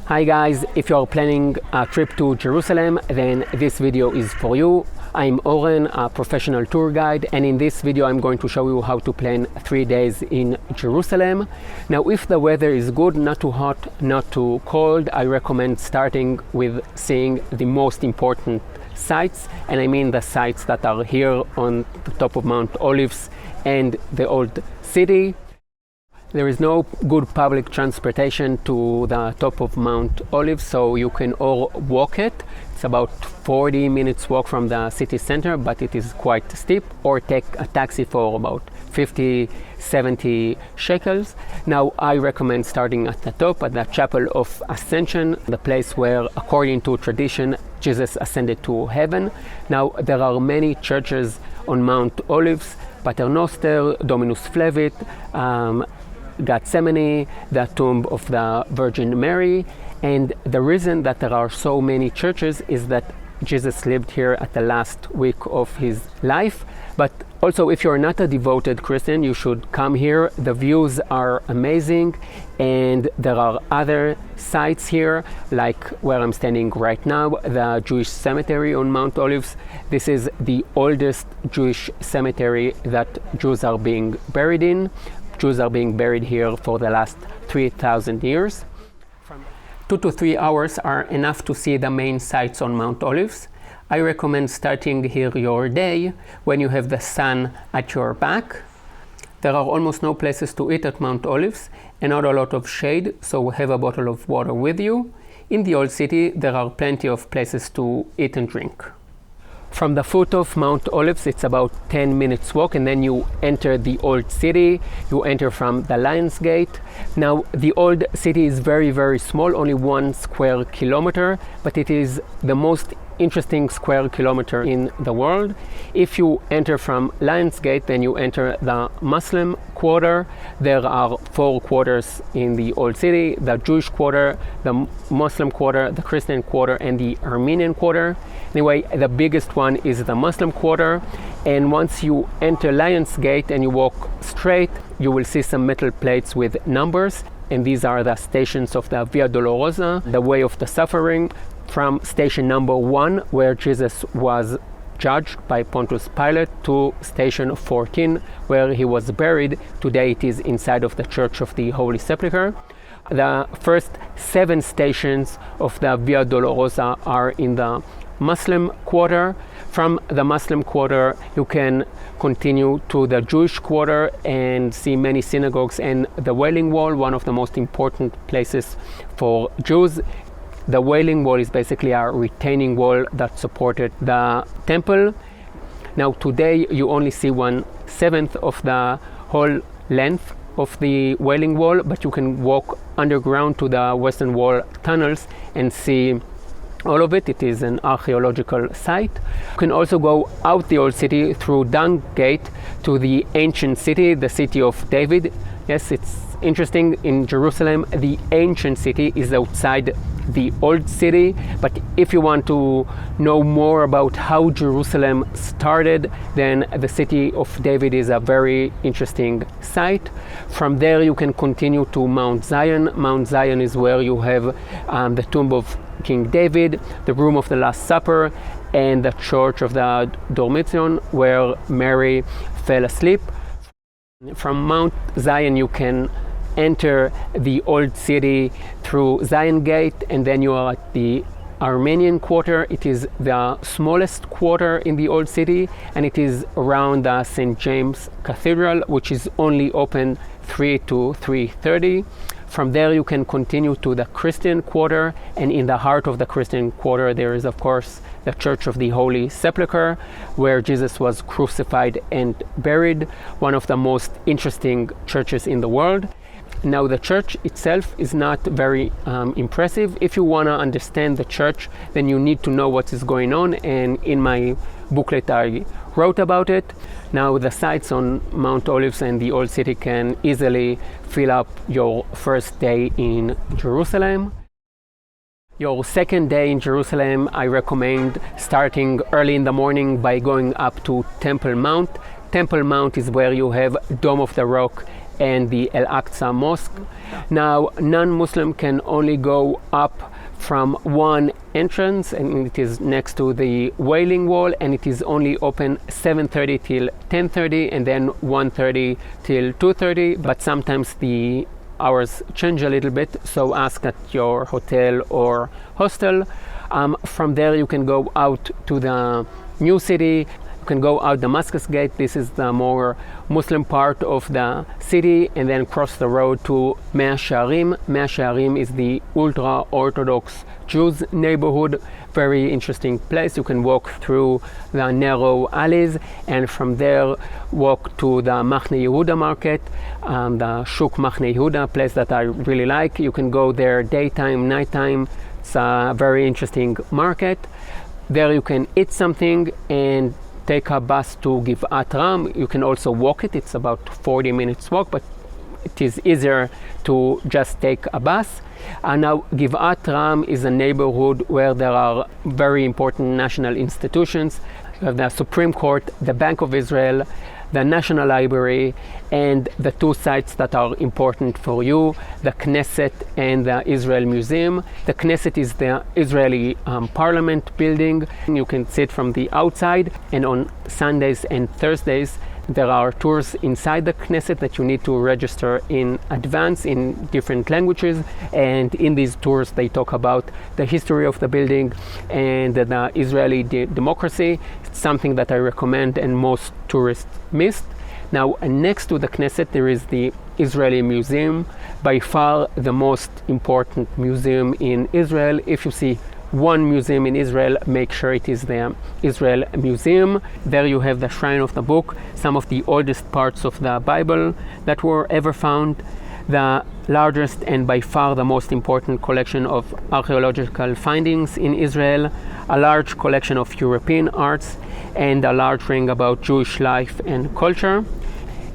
Hi guys, if you are planning a trip to Jerusalem, then this video is for you. I'm Oren, a professional tour guide, and in this video I'm going to show you how to plan 3 days in Jerusalem. Now, if the weather is good, not too hot, not too cold, I recommend starting with seeing the most important sites, and I mean the sites that are here on the top of Mount Olives and the old city. There is no good public transportation to the top of Mount Olives, so you can all walk it. It's about 40 minutes walk from the city center, but it is quite steep, or take a taxi for about 50-70 shekels. Now, I recommend starting at the top, at the Chapel of Ascension, the place where, according to tradition, Jesus ascended to heaven. Now, there are many churches on Mount Olives: Paternoster, Dominus Flevit, Gethsemane, the tomb of the Virgin Mary. And the reason that there are so many churches is that Jesus lived here at the last week of his life. But also, if you're not a devoted Christian, you should come here. The views are amazing, and there are other sites here, like where I'm standing right now, the Jewish cemetery on Mount Olives. This is the oldest Jewish cemetery that Jews are being buried in. Jews are being buried here for the last 3,000 years. 2 to 3 hours are enough to see the main sites on Mount Olives. I recommend starting here your day when you have the sun at your back. There are almost no places to eat at Mount Olives and not a lot of shade, so have a bottle of water with you. In the old city, there are plenty of places to eat and drink. From the foot of Mount Olives, it's about 10 minutes walk, and then you enter the old city. You enter from the Lion's Gate. Now, the old city is very, very small, only 1 square kilometer, but it is the most interesting square kilometer in the world. If you enter from Lion's Gate, then you enter the Muslim Quarter. There are 4 quarters in the old city: the Jewish Quarter, the Muslim Quarter, the Christian Quarter, and the Armenian Quarter. Anyway, the biggest one is the Muslim Quarter, and once you enter Lion's Gate and you walk straight, you will see some metal plates with numbers, and these are the stations of the Via Dolorosa, the Way of the Suffering, from station number 1, where Jesus was judged by Pontius Pilate, to station 14, where he was buried. Today it is inside of the Church of the Holy Sepulchre. The first 7 stations of the Via Dolorosa are in the Muslim Quarter. From the Muslim Quarter, you can continue to the Jewish Quarter and see many synagogues and the Wailing Wall, one of the most important places for Jews. The Wailing Wall is basically a retaining wall that supported the temple. Now, today you only see 1/7 of the whole length of the Wailing Wall, but you can walk underground to the Western Wall tunnels and see all of it. It is an archaeological site. You can also go out the old city through Dung Gate to the ancient city, the city of David. Yes, it's interesting. In Jerusalem, the ancient city is outside the old city, but if you want to know more about how Jerusalem started, then the city of David is a very interesting site. From there, you can continue to Mount Zion. Mount Zion is where you have the tomb of King David, the room of the Last Supper, and the church of the Dormition, where Mary fell asleep. From Mount Zion, you can enter the old city through Zion Gate, and then you are at the Armenian Quarter. It is the smallest quarter in the old city, and it is around the St. James Cathedral, which is only open 3 to 3:30. From there, you can continue to the Christian Quarter, and in the heart of the Christian Quarter, there is, of course, the Church of the Holy Sepulchre, where Jesus was crucified and buried, one of the most interesting churches in the world. Now, the church itself is not very impressive. If you want to understand the church, then you need to know what is going on, and in my booklet I wrote about it. Now, the sites on Mount Olives and the Old City can easily fill up your first day in Jerusalem. Your second day in Jerusalem, I recommend starting early in the morning by going up to Temple Mount. Temple Mount is where you have Dome of the Rock and the Al-Aqsa Mosque. Now, non-Muslim can only go up from one entrance, and it is next to the Wailing Wall, and it is only open 7:30 till 10:30, and then 1:30 till 2:30, but sometimes the hours change a little bit, so ask at your hotel or hostel. From there you can go out to the new city. You can go out Damascus Gate. This is the more Muslim part of the city, and then cross the road to Mea Shearim. Mea Shearim is the ultra-Orthodox Jews neighborhood. Very interesting place. You can walk through the narrow alleys, and from there walk to the Machne Yehuda market, the Shuk Machne Yehuda, place that I really like. You can go there daytime, nighttime. It's a very interesting market. There you can eat something and take a bus to Givat Ram. You can also walk it. It's about 40 minutes walk, but it is easier to just take a bus. Now, Givat Ram is a neighborhood where there are very important national institutions. You have the Supreme Court, the Bank of Israel, the National Library, and the two sites that are important for you, the Knesset and the Israel Museum. The Knesset is the Israeli parliament building. You can see it from the outside, and on Sundays and Thursdays there are tours inside the Knesset that you need to register in advance in different languages, and in these tours they talk about the history of the building and the Israeli democracy. It's something that I recommend and most tourists missed. Now, next to the Knesset there is the Israeli Museum, by far the most important museum in Israel. If you see one museum in Israel, make sure it is the Israel Museum. There you have the Shrine of the Book, some of the oldest parts of the Bible that were ever found, the largest and by far the most important collection of archaeological findings in Israel, a large collection of European arts, and a large ring about Jewish life and culture.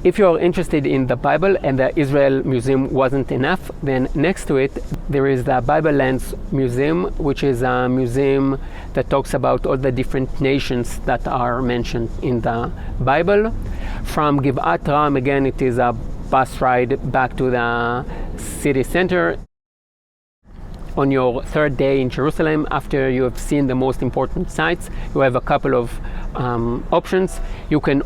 If you are interested in the Bible and the Israel Museum wasn't enough, then next to it there is the Bible Lands Museum, which is a museum that talks about all the different nations that are mentioned in the Bible. From Givat Ram, again, it is a bus ride back to the city center. On your third day in Jerusalem, after you have seen the most important sites, you have a couple of options. You can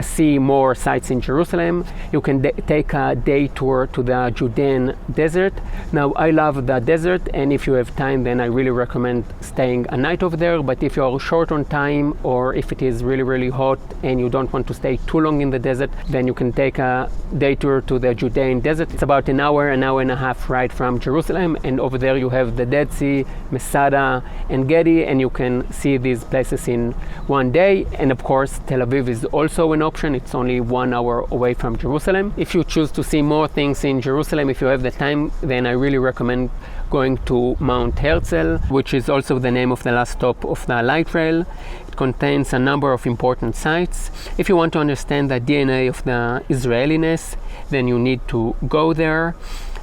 see more sites in Jerusalem. You can take a day tour to the Judean desert. Now, I love the desert, and if you have time, then I really recommend staying a night over there. But if you are short on time, or if it is really, really hot and you don't want to stay too long in the desert, then you can take a day tour to the Judean desert. It's about an hour and a half ride from Jerusalem, and over there you have the Dead Sea, Masada, and Gedi, and you can see these places in one day. And of course, Tel Aviv is also an option. It's only 1 hour away from Jerusalem. If you choose to see more things in Jerusalem, if you have the time, then I really recommend going to Mount Herzl, which is also the name of the last stop of the light rail. It contains a number of important sites. If you want to understand the DNA of the Israeliness, then you need to go there.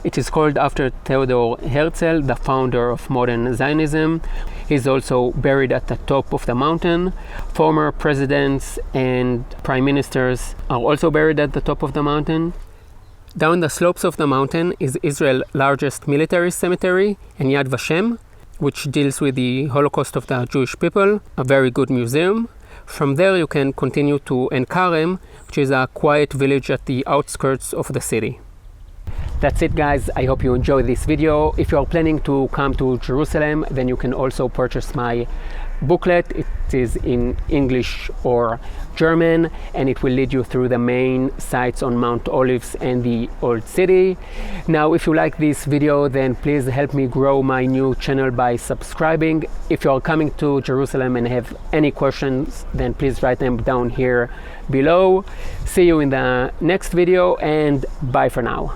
It is called after Theodor Herzl, the founder of modern Zionism. He's also buried at the top of the mountain. Former presidents and prime ministers are also buried at the top of the mountain. Down the slopes of the mountain is Israel's largest military cemetery, and Yad Vashem, which deals with the Holocaust of the Jewish people, a very good museum. From there you can continue to En Karem, which is a quiet village at the outskirts of the city. That's it, guys. I hope you enjoyed this video. If you are planning to come to Jerusalem, then you can also purchase my booklet. It is in English or German, and it will lead you through the main sites on Mount Olives and the Old City. Now, if you like this video, then please help me grow my new channel by subscribing. If you are coming to Jerusalem and have any questions, then please write them down here below. See you in the next video, and bye for now.